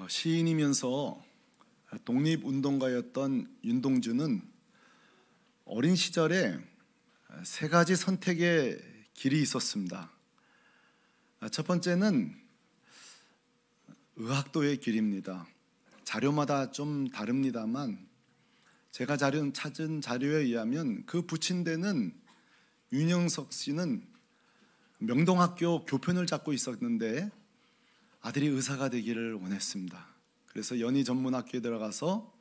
시인이면서 독립운동가였던 윤동주는 어린 시절에 세 가지 선택의 길이 있었습니다. 첫 번째는 의학도의 길입니다. 자료마다 좀 다릅니다만 제가 찾은 자료에 의하면 그 부친 데는 윤영석 씨는 명동학교 교편을 잡고 있었는데 아들이 의사가 되기를 원했습니다. 그래서 연희전문학교에 들어가서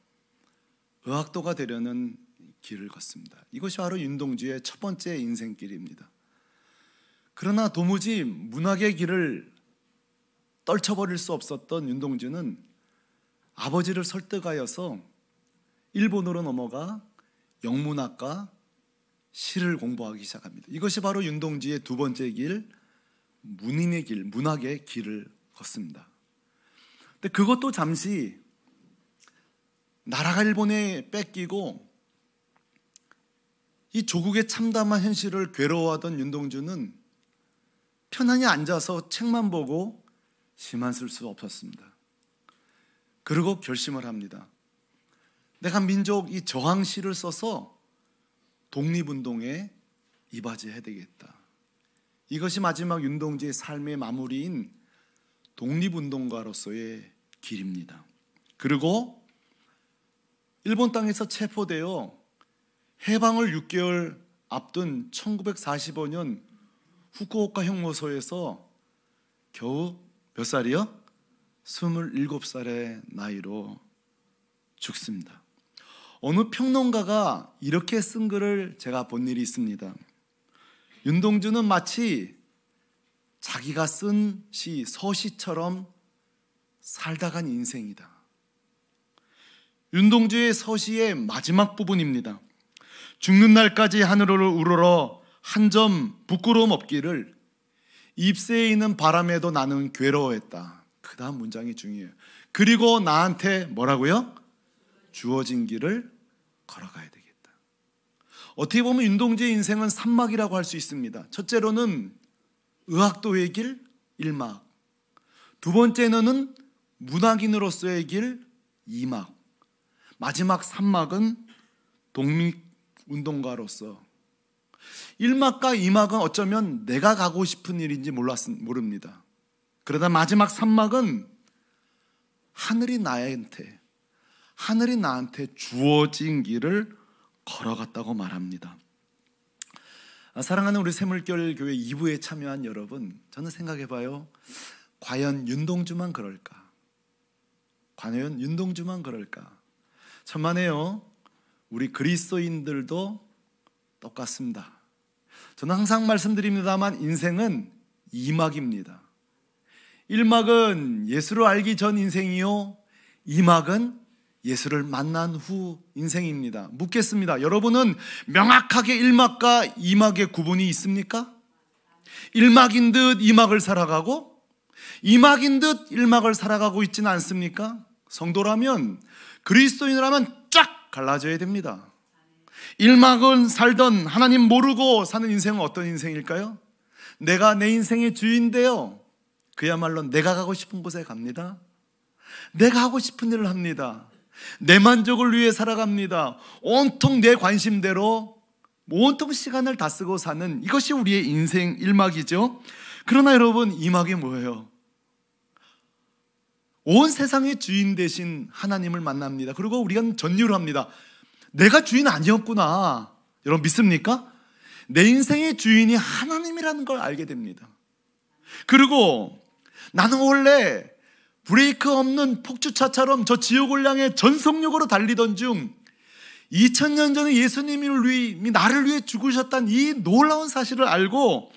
의학도가 되려는 길을 걷습니다. 이것이 바로 윤동주의 첫 번째 인생길입니다. 그러나 도무지 문학의 길을 떨쳐버릴 수 없었던 윤동주는 아버지를 설득하여서 일본으로 넘어가 영문학과 시를 공부하기 시작합니다. 이것이 바로 윤동주의 두 번째 길, 문인의 길, 문학의 길을 걷습니다. 근데 그것도 잠시 나라가 일본에 뺏기고 이 조국의 참담한 현실을 괴로워하던 윤동주는 편안히 앉아서 책만 보고 시만 쓸 수 없었습니다. 그리고 결심을 합니다. 내가 민족 이 저항시를 써서 독립운동에 이바지해야 되겠다. 이것이 마지막 윤동주의 삶의 마무리인 독립운동가로서의 길입니다. 그리고 일본 땅에서 체포되어 해방을 6개월 앞둔 1945년 후쿠오카 형무소에서 겨우 몇 살이요? 27살의 나이로 죽습니다. 어느 평론가가 이렇게 쓴 글을 제가 본 일이 있습니다. 윤동주는 마치 자기가 쓴 시, 서시처럼 살다 간 인생이다. 윤동주의 서시의 마지막 부분입니다. 죽는 날까지 하늘을 우러러 한 점 부끄러움 없기를 잎새에 있는 바람에도 나는 괴로워했다. 그 다음 문장이 중요해요. 그리고 나한테 뭐라고요? 주어진 길을 걸어가야 되겠다. 어떻게 보면 윤동주의 인생은 3막이라고 할 수 있습니다. 첫째로는 의학도의 길 1막, 두 번째는 문학인으로서의 길 2막, 마지막 3막은 독립운동가로서. 1막과 2막은 어쩌면 내가 가고 싶은 일인지 모릅니다. 그러다 마지막 3막은 하늘이 나한테 주어진 길을 걸어갔다고 말합니다. 사랑하는 우리 새물결 교회 2부에 참여한 여러분, 저는 생각해봐요. 과연 윤동주만 그럴까? 과연 윤동주만 그럴까? 천만에요. 우리 그리스도인들도 똑같습니다. 저는 항상 말씀드립니다만 인생은 2막입니다. 1막은 예수를 알기 전 인생이요, 2막은 예수를 만난 후 인생입니다. 묻겠습니다. 여러분은 명확하게 1막과 2막의 구분이 있습니까? 1막인 듯 2막을 살아가고 2막인 듯 1막을 살아가고 있지는 않습니까? 성도라면, 그리스도인이라면 쫙 갈라져야 됩니다. 1막은 살던 하나님 모르고 사는 인생은 어떤 인생일까요? 내가 내 인생의 주인인데요, 그야말로 내가 가고 싶은 곳에 갑니다. 내가 하고 싶은 일을 합니다. 내 만족을 위해 살아갑니다. 온통 내 관심대로 온통 시간을 다 쓰고 사는, 이것이 우리의 인생 1막이죠. 그러나 여러분, 2막이 뭐예요? 온 세상의 주인 되신 하나님을 만납니다. 그리고 우리가 전율을 합니다. 내가 주인 아니었구나. 여러분 믿습니까? 내 인생의 주인이 하나님이라는 걸 알게 됩니다. 그리고 나는 원래 브레이크 없는 폭주차처럼 저 지옥을 향해 전속력으로 달리던 중 2000년 전에 예수님이 나를 위해 죽으셨다는 이 놀라운 사실을 알고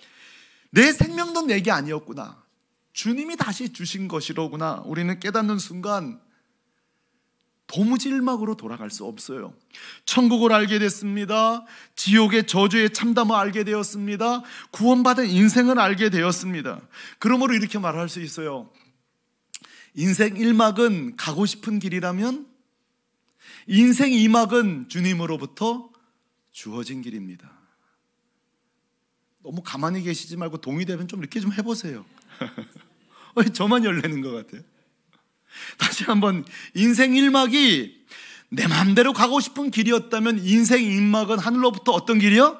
내 생명도 내게 아니었구나, 주님이 다시 주신 것이로구나, 우리는 깨닫는 순간 도무지 1막으로 돌아갈 수 없어요. 천국을 알게 됐습니다. 지옥의 저주의 참담을 알게 되었습니다. 구원받은 인생을 알게 되었습니다. 그러므로 이렇게 말할 수 있어요. 인생 1막은 가고 싶은 길이라면 인생 2막은 주님으로부터 주어진 길입니다. 너무 가만히 계시지 말고 동의되면 좀 이렇게 좀 해보세요. 저만 열내는 것 같아요. 다시 한번, 인생 1막이 내 마음대로 가고 싶은 길이었다면 인생 2막은 하늘로부터 어떤 길이요?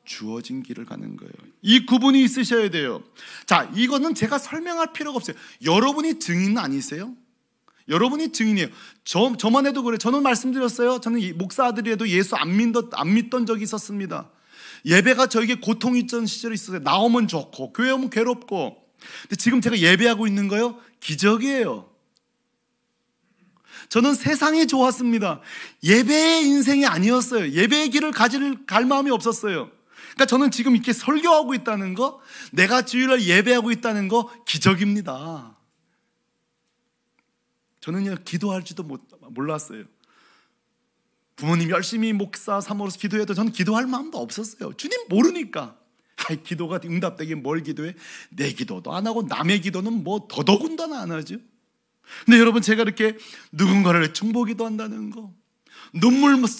주어진 길을 가는 거예요. 이 구분이 있으셔야 돼요. 자, 이거는 제가 설명할 필요가 없어요. 여러분이 증인 아니세요? 여러분이 증인이에요. 저만 해도 그래요. 저는 말씀드렸어요. 저는 목사 아들이라도 예수 안 믿던 적이 있었습니다. 예배가 저에게 고통이 있던 시절이 있었어요. 나오면 좋고 교회 오면 괴롭고. 근데 지금 제가 예배하고 있는 거요, 기적이에요. 저는 세상이 좋았습니다. 예배의 인생이 아니었어요. 예배의 길을 갈 마음이 없었어요. 그러니까 저는 지금 이렇게 설교하고 있다는 거, 내가 주일날 예배하고 있다는 거 기적입니다. 저는요, 기도할지도 몰랐어요. 부모님이 열심히 목사 사모로서 기도해도 저는 기도할 마음도 없었어요. 주님 모르니까. 기도가 응답되긴 뭘 기도해? 내 기도도 안 하고 남의 기도는 뭐 더더군다나 안 하죠. 근데 여러분, 제가 이렇게 누군가를 중보기도 한다는 거,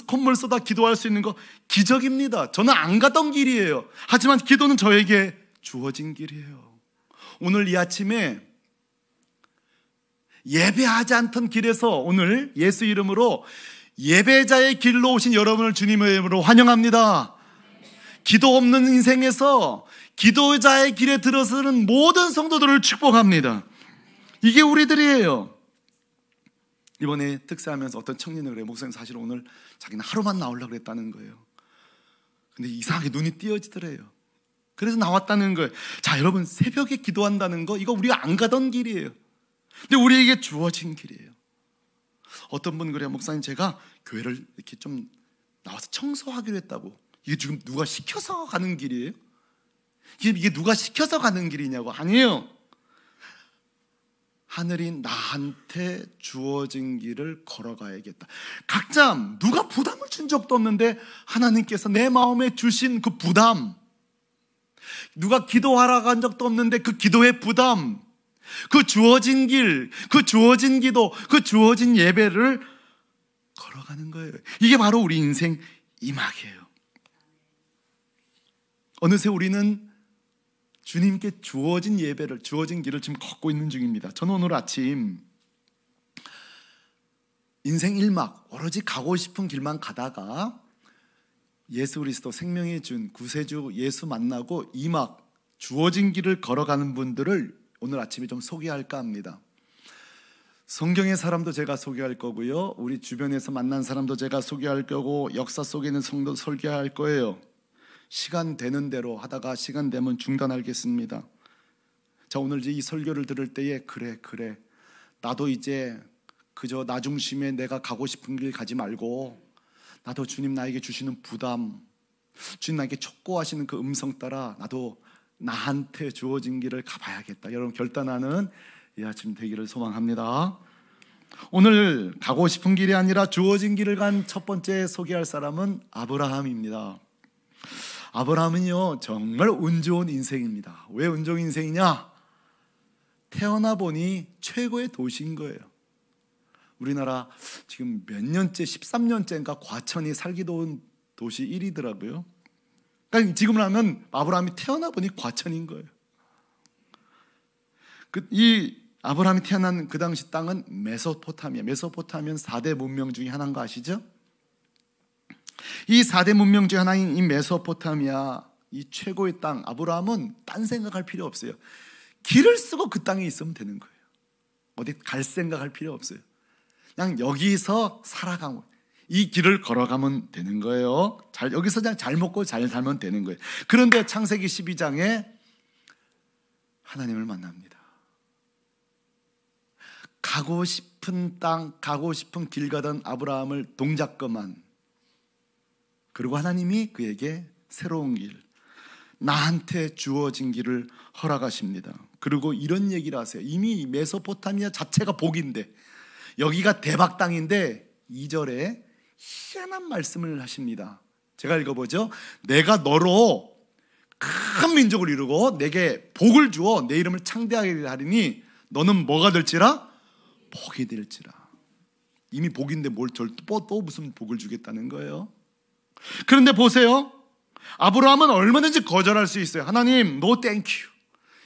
콧물 쏟아 기도할 수 있는 거 기적입니다. 저는 안 가던 길이에요. 하지만 기도는 저에게 주어진 길이에요. 오늘 이 아침에 예배하지 않던 길에서 오늘 예수 이름으로 예배자의 길로 오신 여러분을 주님의 이름으로 환영합니다. 기도 없는 인생에서 기도자의 길에 들어서는 모든 성도들을 축복합니다. 이게 우리들이에요. 이번에 특사하면서 어떤 청년이 그래요. 목사님, 사실 오늘 자기는 하루만 나오려고 그랬다는 거예요. 근데 이상하게 눈이 띄어지더래요. 그래서 나왔다는 거예요. 자, 여러분, 새벽에 기도한다는 거, 이거 우리가 안 가던 길이에요. 근데 우리에게 주어진 길이에요. 어떤 분은 그래요. 목사님, 제가 교회를 이렇게 좀 나와서 청소하기로 했다고. 이게 지금 누가 시켜서 가는 길이에요? 이게 누가 시켜서 가는 길이냐고. 아니에요. 하늘이 나한테 주어진 길을 걸어가야겠다. 각자 누가 부담을 준 적도 없는데 하나님께서 내 마음에 주신 그 부담, 누가 기도하라고 한 적도 없는데 그 기도의 부담, 그 주어진 길, 그 주어진 기도, 그 주어진 예배를 걸어가는 거예요. 이게 바로 우리 인생 이막이에요. 어느새 우리는 주님께 주어진 예배를, 주어진 길을 지금 걷고 있는 중입니다. 저는 오늘 아침 인생 1막 오로지 가고 싶은 길만 가다가 예수 그리스도 생명이 준 구세주 예수 만나고 2막 주어진 길을 걸어가는 분들을 오늘 아침에 좀 소개할까 합니다. 성경의 사람도 제가 소개할 거고요, 우리 주변에서 만난 사람도 제가 소개할 거고, 역사 속에 있는 성도 설교할 거예요. 시간 되는 대로 하다가 시간 되면 중단하겠습니다. 자, 오늘 이 설교를 들을 때에 그래 나도 이제 그저 나 중심에 내가 가고 싶은 길 가지 말고 나도 주님 나에게 주시는 부담, 주님 나에게 촉구하시는 그 음성 따라 나도 나한테 주어진 길을 가봐야겠다, 여러분 결단하는 이 아침 되기를 소망합니다. 오늘 가고 싶은 길이 아니라 주어진 길을 간 첫 번째 소개할 사람은 아브라함입니다. 아브라함은요, 정말 운 좋은 인생입니다. 왜 운 좋은 인생이냐? 태어나 보니 최고의 도시인 거예요. 우리나라 지금 몇 년째, 13년째인가 과천이 살기 좋은 도시 1위더라고요. 그러니까 지금을 하면 아브라함이 태어나 보니 과천인 거예요. 이 아브라함이 태어난 그 당시 땅은 메소포타미아. 메소포타미아는 4대 문명 중에 하나인 거 아시죠? 이 4대 문명 중 하나인 이 메소포타미아, 이 최고의 땅, 아브라함은 딴 생각할 필요 없어요. 길을 쓰고 그 땅에 있으면 되는 거예요. 어디 갈 생각할 필요 없어요. 그냥 여기서 살아가면, 이 길을 걸어가면 되는 거예요. 여기서 그냥 잘 먹고 잘 살면 되는 거예요. 그런데 창세기 12장에 하나님을 만납니다. 가고 싶은 땅, 가고 싶은 길 가던 아브라함을 동작거만, 그리고 하나님이 그에게 새로운 길, 나한테 주어진 길을 허락하십니다. 그리고 이런 얘기를 하세요. 이미 메소포타미아 자체가 복인데, 여기가 대박 땅인데 2절에 희한한 말씀을 하십니다. 제가 읽어보죠. 내가 너로 큰 민족을 이루고 내게 복을 주어 내 이름을 창대하게 하리니 너는 뭐가 될지라? 복이 될지라. 이미 복인데 뭘 또 무슨 복을 주겠다는 거예요? 그런데 보세요. 아브라함은 얼마든지 거절할 수 있어요. 하나님, no thank you.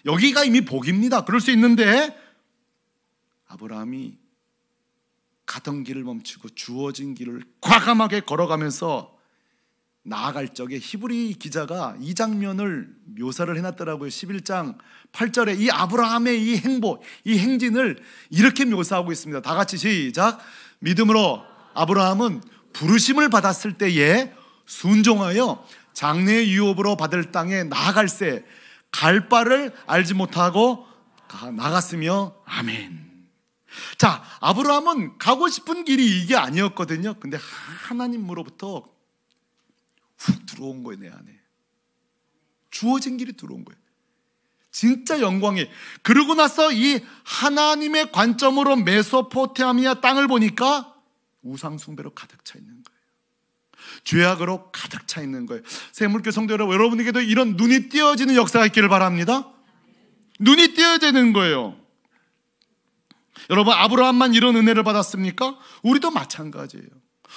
여기가 이미 복입니다. 그럴 수 있는데 아브라함이 가던 길을 멈추고 주어진 길을 과감하게 걸어가면서 나아갈 적에 히브리 기자가 이 장면을 묘사를 해놨더라고요. 11장 8절에 이 아브라함의 이 행보, 이 행진을 이렇게 묘사하고 있습니다. 다 같이 시작. 믿음으로 아브라함은 부르심을 받았을 때에 순종하여 장래의 유업으로 받을 땅에 나아갈새 갈 바를 알지 못하고 나갔으며 아멘. 자, 아브라함은 가고 싶은 길이 이게 아니었거든요. 근데 하나님으로부터 훅 들어온 거예요. 내 안에 주어진 길이 들어온 거예요. 진짜 영광이. 그러고 나서 이 하나님의 관점으로 메소포타미아 땅을 보니까 우상 숭배로 가득 차 있는 거예요. 죄악으로 가득 차 있는 거예요. 새물교 성도 여러분에게도 이런 눈이 띄어지는 역사가 있기를 바랍니다. 눈이 띄어지는 거예요. 여러분, 아브라함만 이런 은혜를 받았습니까? 우리도 마찬가지예요.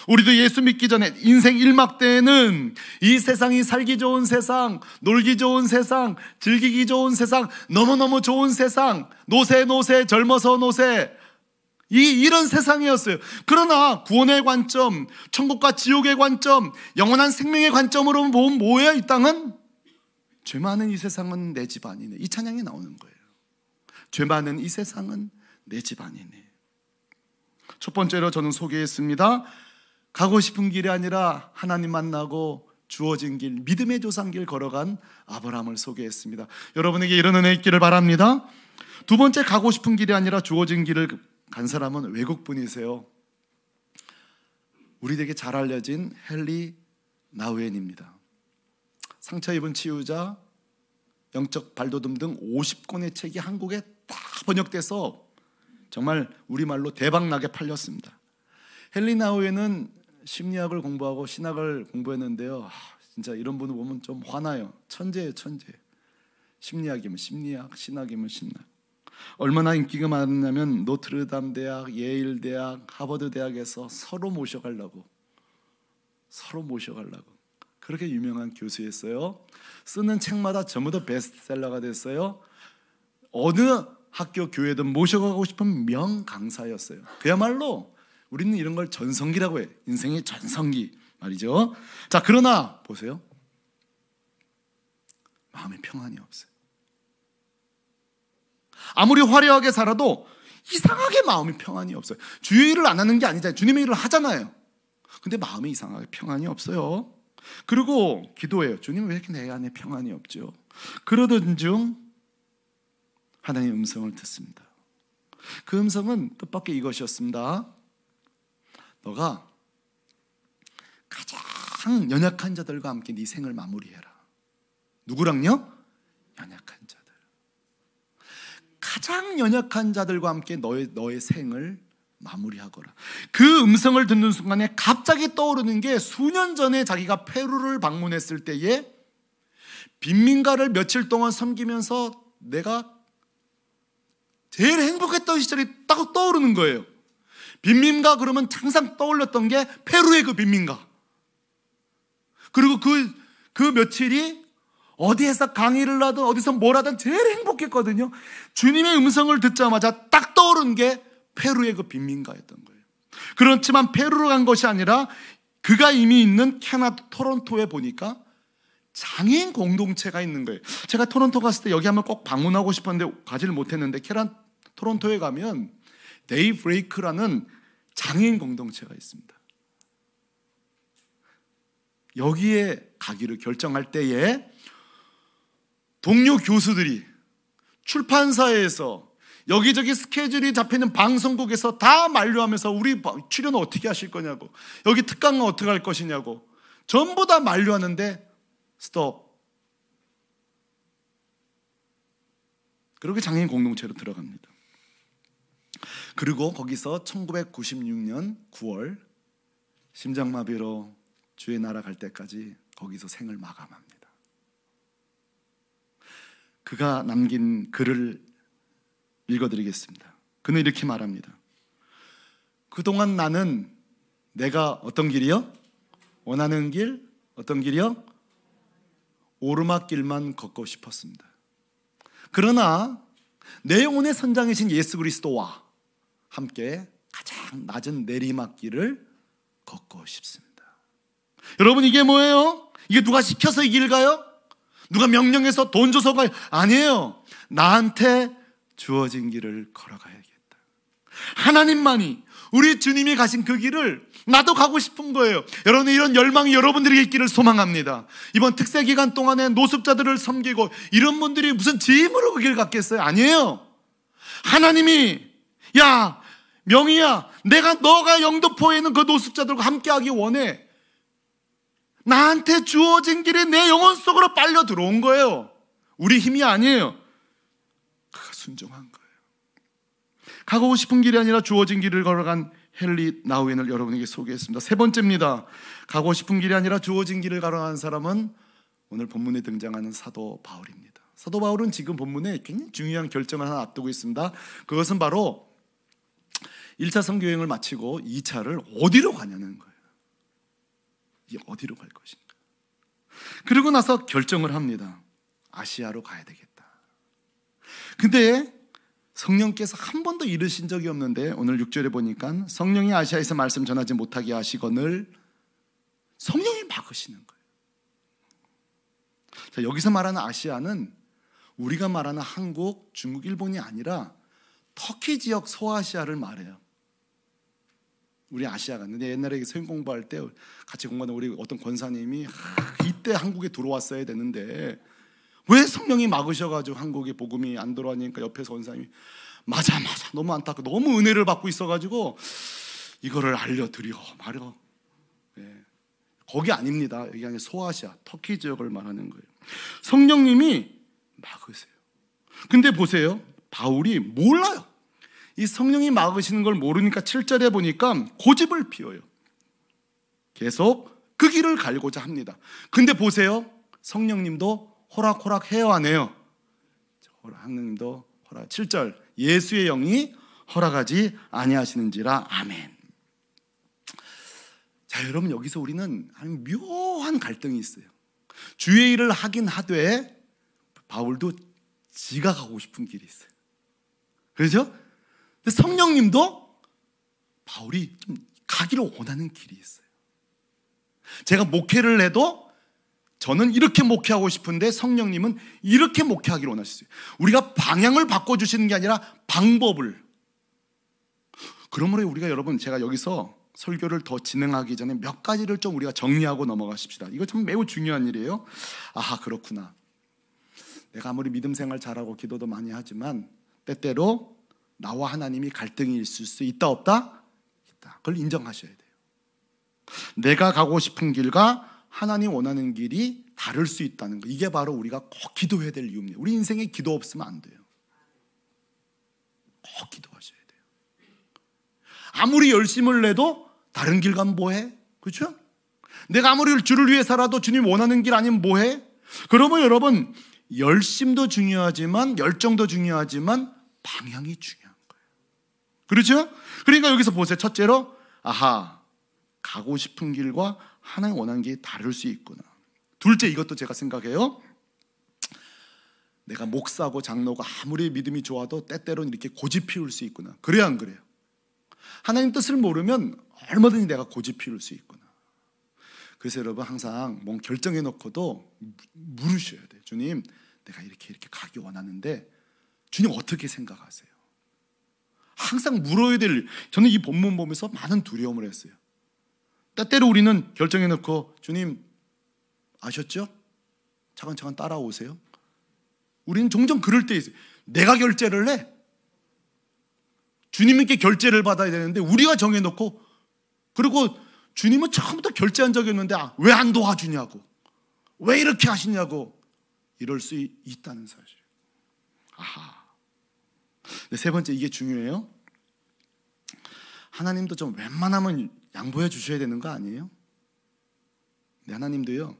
우리도 예수 믿기 전에 인생 1막 때에는 이 세상이 살기 좋은 세상, 놀기 좋은 세상, 즐기기 좋은 세상, 너무너무 좋은 세상, 노세 젊어서 노세, 이런 세상이었어요. 그러나 구원의 관점, 천국과 지옥의 관점, 영원한 생명의 관점으로 보면 뭐예요? 이 땅은 죄 많은 이 세상은 내 집 아니네. 이 찬양이 나오는 거예요. 죄 많은 이 세상은 내 집 아니네. 첫 번째로 저는 소개했습니다. 가고 싶은 길이 아니라 하나님 만나고 주어진 길, 믿음의 조상길 걸어간 아브라함을 소개했습니다. 여러분에게 이런 은혜 있기를 바랍니다. 두 번째, 가고 싶은 길이 아니라 주어진 길을 간 사람은 외국분이세요. 우리에게 잘 알려진 헨리 나우엔입니다. 상처 입은 치유자, 영적 발돋움 등 50권의 책이 한국에 다 번역돼서 정말 우리말로 대박나게 팔렸습니다. 헨리 나우엔은 심리학을 공부하고 신학을 공부했는데요, 진짜 이런 분을 보면 좀 화나요. 천재예요, 천재. 심리학이면 심리학, 신학이면 신학. 얼마나 인기가 많았냐면 노트르담 대학, 예일 대학, 하버드 대학에서 서로 모셔가려고 그렇게 유명한 교수였어요. 쓰는 책마다 전부 다 베스트셀러가 됐어요. 어느 학교 교회든 모셔가고 싶은 명강사였어요. 그야말로 우리는 이런 걸 전성기라고 해요. 인생의 전성기 말이죠. 자, 그러나 보세요, 마음에 평안이 없어요. 아무리 화려하게 살아도 이상하게 마음이 평안이 없어요. 주의 일을 안 하는 게 아니잖아요. 주님의 일을 하잖아요. 근데 마음이 이상하게 평안이 없어요. 그리고 기도해요. 주님, 왜 이렇게 내 안에 평안이 없죠? 그러던 중 하나님의 음성을 듣습니다. 그 음성은 뜻밖의 이것이었습니다. 너가 가장 연약한 자들과 함께 네 생을 마무리해라. 누구랑요? 연약한 자들. 가장 연약한 자들과 함께 너의 생을 마무리하거라. 그 음성을 듣는 순간에 갑자기 떠오르는 게 수년 전에 자기가 페루를 방문했을 때에 빈민가를 며칠 동안 섬기면서 내가 제일 행복했던 시절이 딱 떠오르는 거예요. 빈민가 그러면 항상 떠올렸던 게 페루의 그 빈민가. 그리고 그 며칠이 어디에서 강의를 하든 어디서 뭘 하든 제일 행복했거든요. 주님의 음성을 듣자마자 딱 떠오른 게 페루의 그 빈민가였던 거예요. 그렇지만 페루로 간 것이 아니라 그가 이미 있는 캐나다 토론토에 보니까 장애인 공동체가 있는 거예요. 제가 토론토 갔을 때 여기 한번 꼭 방문하고 싶었는데 가지를 못했는데 토론토에 가면 데이브레이크라는 장애인 공동체가 있습니다. 여기에 가기를 결정할 때에 동료 교수들이 출판사에서 여기저기 스케줄이 잡히는 방송국에서 다 만류하면서 우리 출연 어떻게 하실 거냐고, 여기 특강은 어떻게 할 것이냐고 전부 다 만류하는데 스톱. 그렇게 장애인 공동체로 들어갑니다. 그리고 거기서 1996년 9월 심장마비로 주의 나라 갈 때까지 거기서 생을 마감합니다. 그가 남긴 글을 읽어드리겠습니다. 그는 이렇게 말합니다. 그동안 나는 내가 어떤 길이요? 원하는 길, 어떤 길이요? 오르막길만 걷고 싶었습니다. 그러나 내 영혼의 선장이신 예수 그리스도와 함께 가장 낮은 내리막길을 걷고 싶습니다. 여러분, 이게 뭐예요? 이게 누가 시켜서 이 길 가요? 누가 명령해서 돈 줘서 가요? 아니에요. 나한테 주어진 길을 걸어가야겠다. 하나님만이, 우리 주님이 가신 그 길을 나도 가고 싶은 거예요. 여러분, 이런 열망이 여러분들에게 있기를 소망합니다. 이번 특세 기간 동안에 노숙자들을 섬기고 이런 분들이 무슨 짐으로 그 길 갔겠어요? 아니에요. 하나님이, 야 명희야, 너가 영등포에 있는 그 노숙자들과 함께하기 원해. 나한테 주어진 길이 내 영혼 속으로 빨려 들어온 거예요. 우리 힘이 아니에요. 그가 순종한 거예요. 가고 싶은 길이 아니라 주어진 길을 걸어간 헨리 나우엔을 여러분에게 소개했습니다. 세 번째입니다. 가고 싶은 길이 아니라 주어진 길을 걸어간 사람은 오늘 본문에 등장하는 사도 바울입니다. 사도 바울은 지금 본문에 굉장히 중요한 결정을 하나 앞두고 있습니다. 그것은 바로 1차 선교여행을 마치고 2차를 어디로 가냐는 거예요. 이게 어디로 갈 것인가. 그러고 나서 결정을 합니다. 아시아로 가야 되겠다. 근데 성령께서 한 번도 이르신 적이 없는데 오늘 6절에 보니까 성령이 아시아에서 말씀 전하지 못하게 하시거늘 성령이 막으시는 거예요. 자, 여기서 말하는 아시아는 우리가 말하는 한국, 중국, 일본이 아니라 터키 지역 소아시아를 말해요. 우리 아시아 갔는데 옛날에 서영 공부할 때 같이 공부하는 우리 어떤 권사님이 이때 한국에 들어왔어야 되는데 왜 성령이 막으셔가지고 한국에 복음이 안 들어가니까 옆에서 권사님이 맞아 너무 안타깝고 너무 은혜를 받고 있어가지고 이거를 알려드려 말이요. 네. 거기 아닙니다. 여기 아니라 소아시아 터키 지역을 말하는 거예요. 성령님이 막으세요. 근데 보세요, 바울이 몰라요. 이 성령이 막으시는 걸 모르니까 7절에 보니까 고집을 피워요. 계속 그 길을 갈고자 합니다. 근데 보세요, 성령님도 호락호락 해요, 안 해요? 하느님도 허락. 7절, 예수의 영이 허락하지 아니하시는지라. 아멘. 자, 여러분, 여기서 우리는 묘한 갈등이 있어요. 주의 일을 하긴 하되 바울도 지가 가고 싶은 길이 있어요. 그렇죠? 근데 성령님도 바울이 좀 가기를 원하는 길이 있어요. 제가 목회를 해도 저는 이렇게 목회하고 싶은데 성령님은 이렇게 목회하기를 원하셨어요. 우리가 방향을 바꿔주시는 게 아니라 방법을. 그러므로 우리가 여러분, 제가 여기서 설교를 더 진행하기 전에 몇 가지를 좀 우리가 정리하고 넘어가십시다. 이거 참 매우 중요한 일이에요. 아하, 그렇구나. 내가 아무리 믿음 생활 잘하고 기도도 많이 하지만 때때로 나와 하나님이 갈등이 있을 수 있다 없다? 있다. 그걸 인정하셔야 돼요. 내가 가고 싶은 길과 하나님 원하는 길이 다를 수 있다는 거. 이게 바로 우리가 꼭 기도해야 될 이유입니다. 우리 인생에 기도 없으면 안 돼요. 꼭 기도하셔야 돼요. 아무리 열심을 내도 다른 길 가면 뭐해? 그렇죠? 내가 아무리 주를 위해 살아도 주님 원하는 길 아니면 뭐해? 그러면 여러분, 열심도 중요하지만 열정도 중요하지만 방향이 중요한 거예요. 그렇죠? 그러니까 여기서 보세요. 첫째로, 아하, 가고 싶은 길과 하나님 원하는 게 다를 수 있구나. 둘째, 이것도 제가 생각해요. 내가 목사고 장로가 아무리 믿음이 좋아도 때때로는 이렇게 고집 피울 수 있구나. 그래요, 안 그래요? 하나님 뜻을 모르면 얼마든지 내가 고집 피울 수 있구나. 그래서 여러분, 항상 뭔 결정해 놓고도 물으셔야 돼요. 주님, 내가 이렇게 가기 원하는데 주님 어떻게 생각하세요? 항상 물어야 될. 저는 이 본문 보면서 많은 두려움을 했어요. 때때로 우리는 결정해 놓고 주님 아셨죠? 차근차근 따라오세요. 우리는 종종 그럴 때 있어요. 내가 결제를 해. 주님께 결제를 받아야 되는데 우리가 정해놓고, 그리고 주님은 처음부터 결제한 적이 없는데 왜 안 도와주냐고, 왜 이렇게 하시냐고 이럴 수 있다는 사실. 아하. 세 번째, 이게 중요해요. 하나님도 좀 웬만하면 양보해 주셔야 되는 거 아니에요? 네, 하나님도요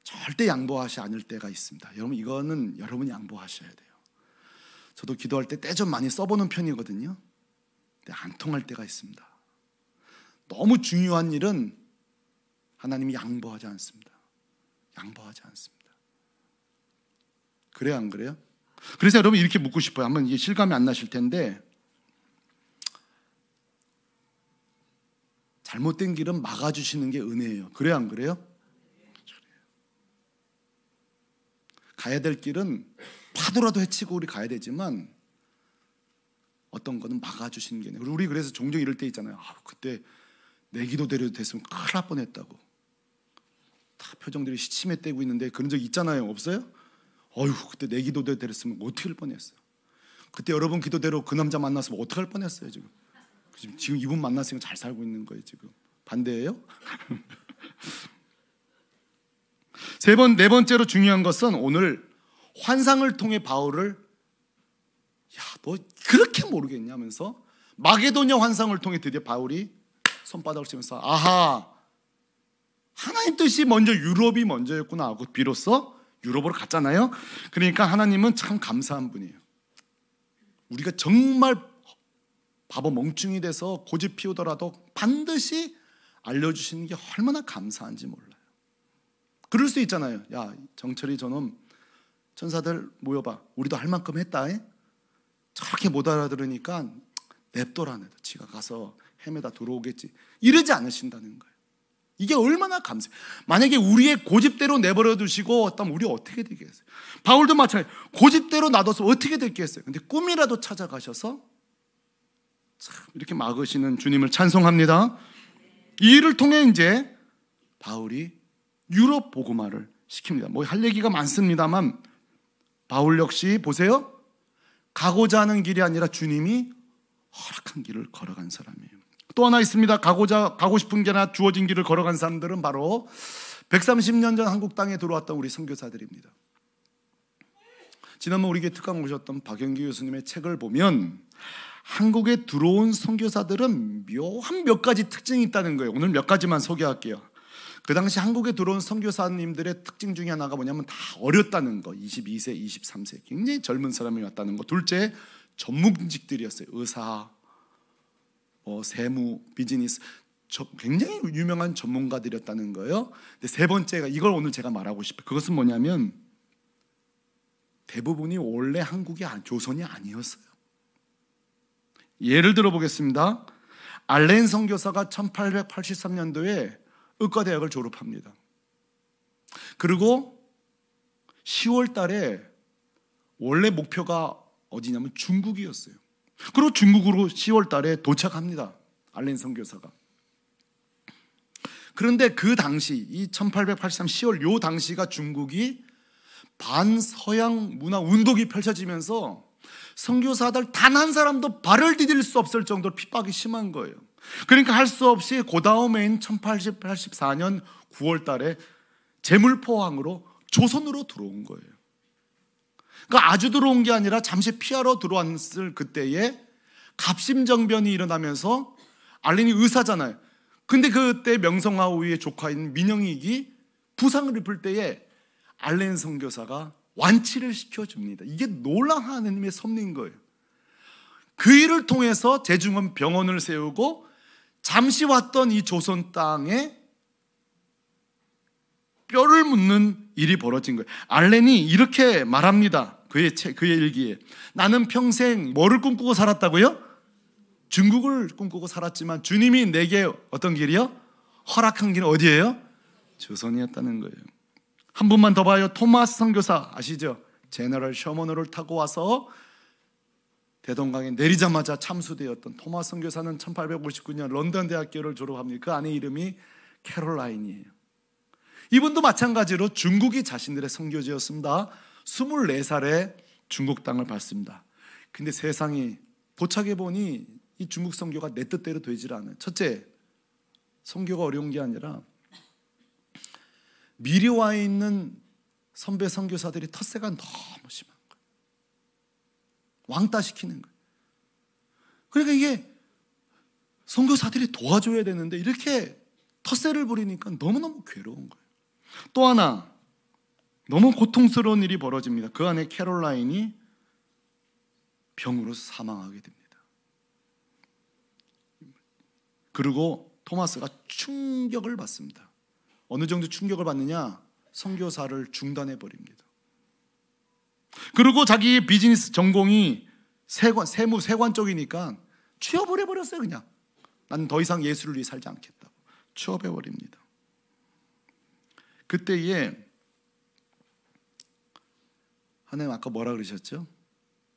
절대 양보하지 않을 때가 있습니다. 여러분, 이거는 여러분이 양보하셔야 돼요. 저도 기도할 때 좀 많이 써보는 편이거든요. 근데 안 통할 때가 있습니다. 너무 중요한 일은 하나님이 양보하지 않습니다. 양보하지 않습니다. 그래요, 안 그래요? 그래서 여러분, 이렇게 묻고 싶어요. 한번 이게 실감이 안 나실 텐데, 잘못된 길은 막아주시는 게 은혜예요. 그래요, 안 그래요? 가야 될 길은 파도라도 헤치고 우리 가야 되지만 어떤 거는 막아주시는 게 아니에요. 우리 그래서 종종 이럴 때 있잖아요. 그때 내 기도대로 됐으면 큰일 날 뻔했다고. 다 표정들이 시침에 떼고 있는데 그런 적 있잖아요. 없어요? 그때 내 기도대로 됐으면 어떻게 할 뻔했어요. 그때 여러분 기도대로 그 남자 만났으면 어떻게 할 뻔했어요. 지금 이분 만났으니까 잘 살고 있는 거예요. 지금 반대예요? 네 번째로 중요한 것은 오늘 환상을 통해 바울을 너 그렇게 모르겠냐면서 마게도냐 환상을 통해 드디어 바울이 손바닥을 치면서 아하, 하나님 뜻이 먼저 유럽이 먼저였구나 하고 비로소 유럽으로 갔잖아요. 그러니까 하나님은 참 감사한 분이에요. 우리가 정말 바보 멍충이 돼서 고집 피우더라도 반드시 알려주시는 게 얼마나 감사한지 몰라요. 그럴 수 있잖아요. 야, 정철이 저놈 천사들 모여봐. 우리도 할 만큼 했다. 저렇게 못 알아들으니까 냅둬라. 지가 가서 헤매다 들어오겠지. 이러지 않으신다는 거예요. 이게 얼마나 감사해요. 만약에 우리의 고집대로 내버려 두시고 어떠면 우리 어떻게 되겠어요? 바울도 마찬가지예요. 고집대로 놔둬서 어떻게 됐겠어요? 근데 꿈이라도 찾아가셔서 참 이렇게 막으시는 주님을 찬송합니다. 이 일을 통해 이제 바울이 유럽 복음화를 시킵니다. 할 얘기가 많습니다만 바울 역시 보세요. 가고자 하는 길이 아니라 주님이 허락한 길을 걸어간 사람이에요. 또 하나 있습니다. 가고 싶은 게 아니라 주어진 길을 걸어간 사람들은 바로 130년 전 한국 땅에 들어왔던 우리 선교사들입니다. 지난번 우리 교회 특강 오셨던 박영기 교수님의 책을 보면 한국에 들어온 선교사들은 묘한 몇 가지 특징이 있다는 거예요. 오늘 몇 가지만 소개할게요. 그 당시 한국에 들어온 선교사님들의 특징 중에 하나가 뭐냐면 다 어렸다는 거. 22세, 23세. 굉장히 젊은 사람이 왔다는 거. 둘째, 전문직들이었어요. 의사, 세무, 비즈니스. 굉장히 유명한 전문가들이었다는 거예요. 근데 세 번째가 이걸 오늘 제가 말하고 싶어요. 그것은 뭐냐면 대부분이 원래 한국이 조선이 아니었어요. 예를 들어 보겠습니다. 알렌 선교사가 1883년도에 의과대학을 졸업합니다. 그리고 10월 달에 원래 목표가 어디냐면 중국이었어요. 그리고 중국으로 10월 달에 도착합니다. 알렌 선교사가. 그런데 그 당시 이 1883 10월 요 당시가 중국이 반서양 문화 운동이 펼쳐지면서 선교사들 단 한 사람도 발을 디딜 수 없을 정도로 핍박이 심한 거예요. 그러니까 할 수 없이 그 다음해인 1884년 9월 달에 제물포항으로 조선으로 들어온 거예요. 그러니까 아주 들어온 게 아니라 잠시 피하러 들어왔을 그때에 갑심정변이 일어나면서 알렌이 의사잖아요. 근데 그때 명성황후의 조카인 민영익이 부상을 입을 때에 알렌 선교사가 완치를 시켜줍니다. 이게 놀라운 하나님의 섭리인 거예요. 그 일을 통해서 제중원 병원을 세우고 잠시 왔던 이 조선 땅에 뼈를 묻는 일이 벌어진 거예요. 알렌이 이렇게 말합니다. 그의 일기에. 나는 평생 뭐를 꿈꾸고 살았다고요? 중국을 꿈꾸고 살았지만 주님이 내게 어떤 길이요? 허락한 길은 어디예요? 조선이었다는 거예요. 한 분만 더 봐요. 토마스 선교사 아시죠? 제너럴 셔먼호를 타고 와서 대동강에 내리자마자 참수되었던 토마스 선교사는 1859년 런던 대학교를 졸업합니다. 그 아내 이름이 캐롤라인이에요. 이분도 마찬가지로 중국이 자신들의 선교지였습니다. 24살에 중국 땅을 밟습니다. 근데 세상이 도착해 보니 이 중국 선교가 내 뜻대로 되질 않아요. 첫째, 선교가 어려운 게 아니라 미리 와 있는 선배 선교사들이 텃세가 너무 심한 거예요. 왕따시키는 거예요. 그러니까 이게 선교사들이 도와줘야 되는데 이렇게 텃세를 부리니까 너무너무 괴로운 거예요. 또 하나 너무 고통스러운 일이 벌어집니다. 그 안에 캐롤라인이 병으로 사망하게 됩니다. 그리고 토마스가 충격을 받습니다. 어느 정도 충격을 받느냐? 선교사를 중단해 버립니다. 그리고 자기 비즈니스 전공이 세관 쪽이니까 취업을 해버렸어요. 그냥 난 더 이상 예수를 위해 살지 않겠다고 취업해버립니다. 그때에 하나님 아까 뭐라 그러셨죠?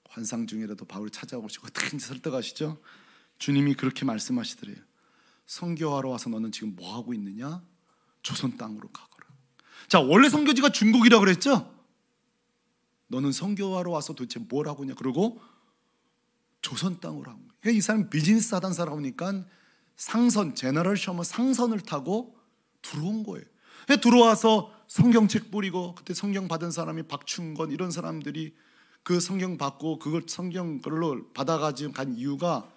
환상 중이라도 바울을 찾아오시고 어떻게든지 설득하시죠? 주님이 그렇게 말씀하시더래요. 선교하러 와서 너는 지금 뭐하고 있느냐? 조선 땅으로 가거라. 자, 원래 선교지가 중국이라고 그랬죠? 너는 선교하러 와서 도대체 뭘 하고 있냐? 그러고 조선 땅으로 한 거예요. 그러니까 이 사람이 비즈니스 하던 사람이니까 상선, 제너럴 셔머 상선을 타고 들어온 거예요. 들어와서 성경책 뿌리고, 그때 성경 받은 사람이 박충건 이런 사람들이 그 성경 받고 그걸 성경 걸로 받아가지고 간 이유가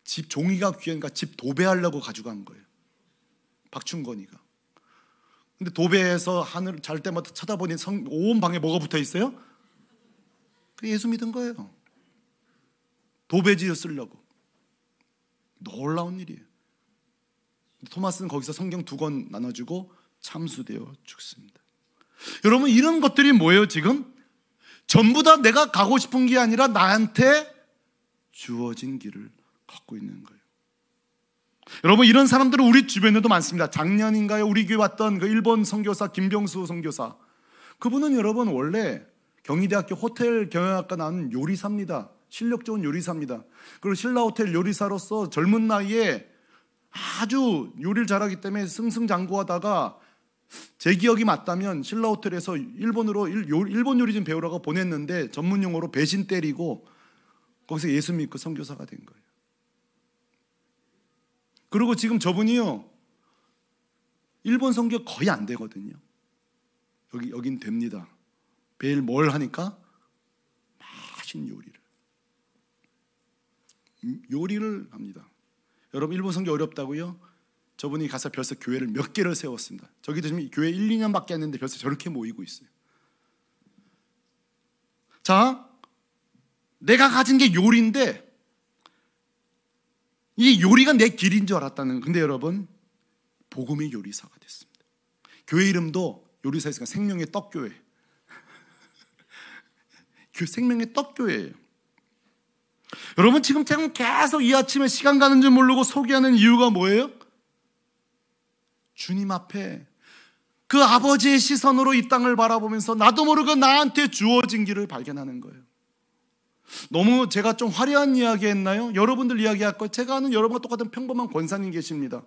집 종이가 귀하니까 집 도배하려고 가져간 거예요. 박충건이가. 근데 도배해서 하늘 잘 때마다 쳐다보니 온 방에 뭐가 붙어 있어요? 그 예수 믿은 거예요. 도배지를 쓰려고. 놀라운 일이에요. 토마스는 거기서 성경 2권 나눠주고 참수되어 죽습니다. 여러분, 이런 것들이 뭐예요? 지금 전부 다 내가 가고 싶은 게 아니라 나한테 주어진 길을 걷고 있는 거예요. 여러분, 이런 사람들은 우리 주변에도 많습니다. 작년인가요? 우리 교회 왔던 그 일본 선교사 김병수 선교사, 그분은 여러분 원래 경희대학교 호텔 경영학과 나온 요리사입니다. 실력 좋은 요리사입니다. 그리고 신라호텔 요리사로서 젊은 나이에 아주 요리를 잘하기 때문에 승승장구하다가 제 기억이 맞다면 신라호텔에서 일본으로 일본 요리 좀 배우라고 보냈는데 전문 용어로 배신 때리고 거기서 예수 믿고 선교사가 된 거예요. 그리고 지금 저분이요, 일본 선교 거의 안 되거든요. 여긴 됩니다. 매일 뭘 하니까? 맛있는 요리를 합니다. 여러분, 일본 선교 어렵다고요? 저분이 가서 벌써 교회를 몇 개를 세웠습니다. 저기도 지금 교회 1, 2년밖에 안 했는데 벌써 저렇게 모이고 있어요. 자, 내가 가진 게 요리인데 이 요리가 내 길인 줄 알았다는. 근데 여러분, 복음의 요리사가 됐습니다. 교회 이름도 요리사 있으니까 생명의 떡교회. 생명의 떡교회예요. 여러분, 지금 계속 이 아침에 시간 가는 줄 모르고 소개하는 이유가 뭐예요? 주님 앞에 그 아버지의 시선으로 이 땅을 바라보면서 나도 모르게 나한테 주어진 길을 발견하는 거예요. 너무 제가 좀 화려한 이야기 했나요? 여러분들 이야기할 거예요. 제가 아는 여러분과 똑같은 평범한 권사님 계십니다.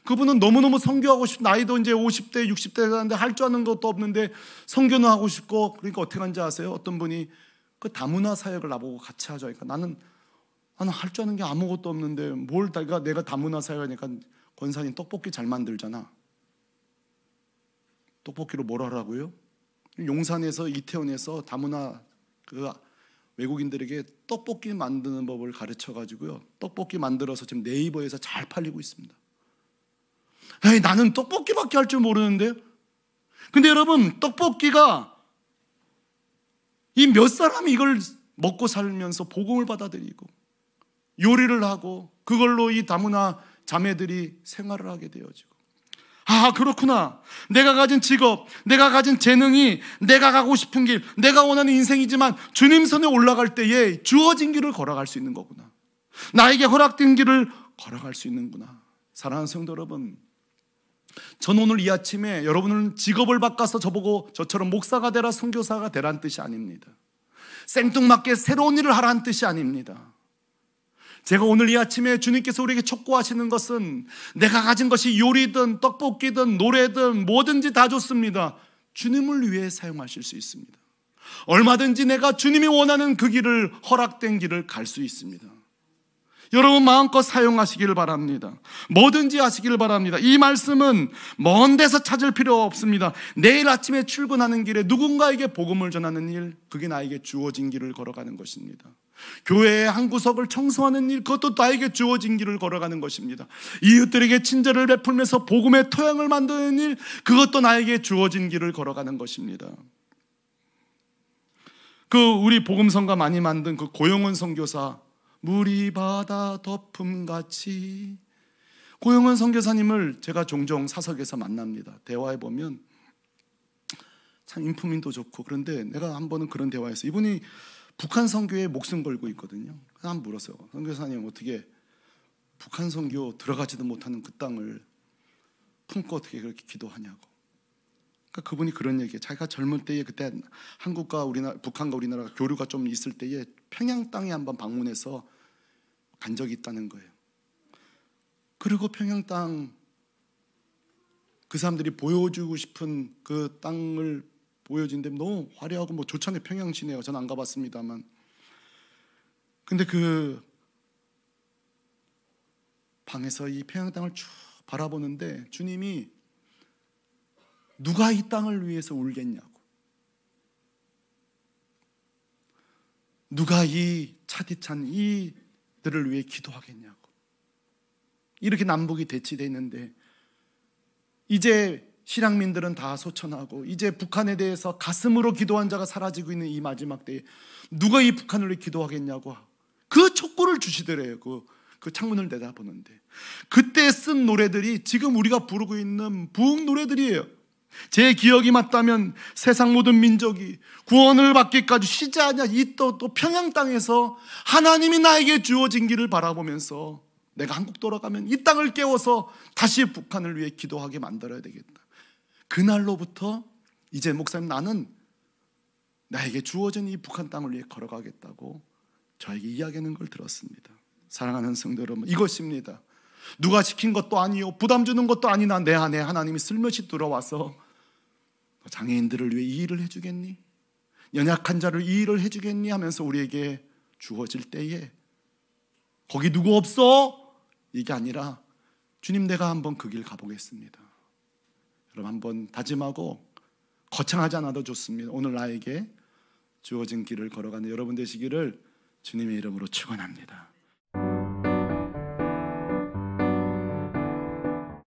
그분은 너무너무 선교하고 싶고, 나이도 이제 50대 60대 되는데 할 줄 아는 것도 없는데 선교는 하고 싶고, 그러니까 어떻게 하는지 아세요? 어떤 분이 그 다문화 사역을 나보고 같이 하자. 그러니까 나는 할 줄 아는 게 아무것도 없는데 뭘 내가 다문화 사역하니까, 권사님 떡볶이 잘 만들잖아. 떡볶이로 뭘 하라고요? 용산에서, 이태원에서 다문화 그 외국인들에게 떡볶이 만드는 법을 가르쳐가지고요, 떡볶이 만들어서 지금 네이버에서 잘 팔리고 있습니다. 에이, 나는 떡볶이밖에 할 줄 모르는데. 근데 여러분, 떡볶이가 이 몇 사람이 이걸 먹고 살면서 복음을 받아들이고 요리를 하고 그걸로 이 다문화 자매들이 생활을 하게 되어지고, 아, 그렇구나. 내가 가진 직업, 내가 가진 재능이 내가 가고 싶은 길, 내가 원하는 인생이지만 주님 손에 올라갈 때에 주어진 길을 걸어갈 수 있는 거구나. 나에게 허락된 길을 걸어갈 수 있는구나. 사랑하는 성도 여러분, 전 오늘 이 아침에 여러분은 직업을 바꿔서 저보고 저처럼 목사가 되라, 선교사가 되라는 뜻이 아닙니다. 생뚱맞게 새로운 일을 하라는 뜻이 아닙니다. 제가 오늘 이 아침에 주님께서 우리에게 촉구하시는 것은 내가 가진 것이 요리든 떡볶이든 노래든 뭐든지 다 좋습니다. 주님을 위해 사용하실 수 있습니다. 얼마든지 내가 주님이 원하는 그 길을, 허락된 길을 갈 수 있습니다. 여러분, 마음껏 사용하시기를 바랍니다. 뭐든지 하시기를 바랍니다. 이 말씀은 먼 데서 찾을 필요 없습니다. 내일 아침에 출근하는 길에 누군가에게 복음을 전하는 일, 그게 나에게 주어진 길을 걸어가는 것입니다. 교회의 한 구석을 청소하는 일, 그것도 나에게 주어진 길을 걸어가는 것입니다. 이웃들에게 친절을 베풀면서 복음의 토양을 만드는 일, 그것도 나에게 주어진 길을 걸어가는 것입니다. 우리 복음성가 많이 만든 그 고영원 선교사, 물이 바다 덮음같이, 고영원 선교사님을 제가 종종 사석에서 만납니다. 대화해보면 참 인품인도 좋고, 그런데 내가 한 번은 그런 대화에서 이분이 북한 선교에 목숨 걸고 있거든요. 한번 물었어요. 선교사님, 어떻게 북한 선교 들어가지도 못하는 그 땅을 품고 어떻게 그렇게 기도하냐고. 그러니까 그분이 그런 얘기예요. 자기가 젊을 때에 그때 한국과 우리나라, 북한과 우리나라가 교류가 좀 있을 때에 평양 땅에 한번 방문해서 간 적이 있다는 거예요. 그리고 평양 땅 그 사람들이 보여주고 싶은 그 땅을 보여준데 너무 화려하고 뭐 조천의 평양시내요. 저는 안 가봤습니다만. 근데 그 방에서 이 평양 땅을 쭉 바라보는데 주님이 누가 이 땅을 위해서 울겠냐고, 누가 이 차디찬 이들을 위해 기도하겠냐고. 이렇게 남북이 대치되어 있는데 이제 실향민들은 다 소천하고 이제 북한에 대해서 가슴으로 기도한 자가 사라지고 있는 이 마지막 때에 누가 이 북한을 위해 기도하겠냐고 그 촉구를 주시더래요. 그 창문을 내다보는데 그때 쓴 노래들이 지금 우리가 부르고 있는 부흥 노래들이에요. 제 기억이 맞다면 세상 모든 민족이 구원을 받기까지 쉬지 않냐, 이 또 평양 땅에서 하나님이 나에게 주어진 길을 바라보면서 내가 한국 돌아가면 이 땅을 깨워서 다시 북한을 위해 기도하게 만들어야 되겠다. 그날로부터 이제 목사님 나는 나에게 주어진 이 북한 땅을 위해 걸어가겠다고 저에게 이야기하는 걸 들었습니다. 사랑하는 성도 여러분, 이것입니다. 누가 시킨 것도 아니요, 부담 주는 것도 아니나 내 안에 하나님이 슬며시 들어와서 장애인들을 위해 이 일을 해주겠니? 연약한 자를 이 일을 해주겠니? 하면서 우리에게 주어질 때에 거기 누구 없어? 이게 아니라 주님 내가 한번 그 길 가보겠습니다. 여러분 한번 다짐하고 거창하지 않아도 좋습니다. 오늘 나에게 주어진 길을 걸어가는 여러분 되시기를 주님의 이름으로 축원합니다.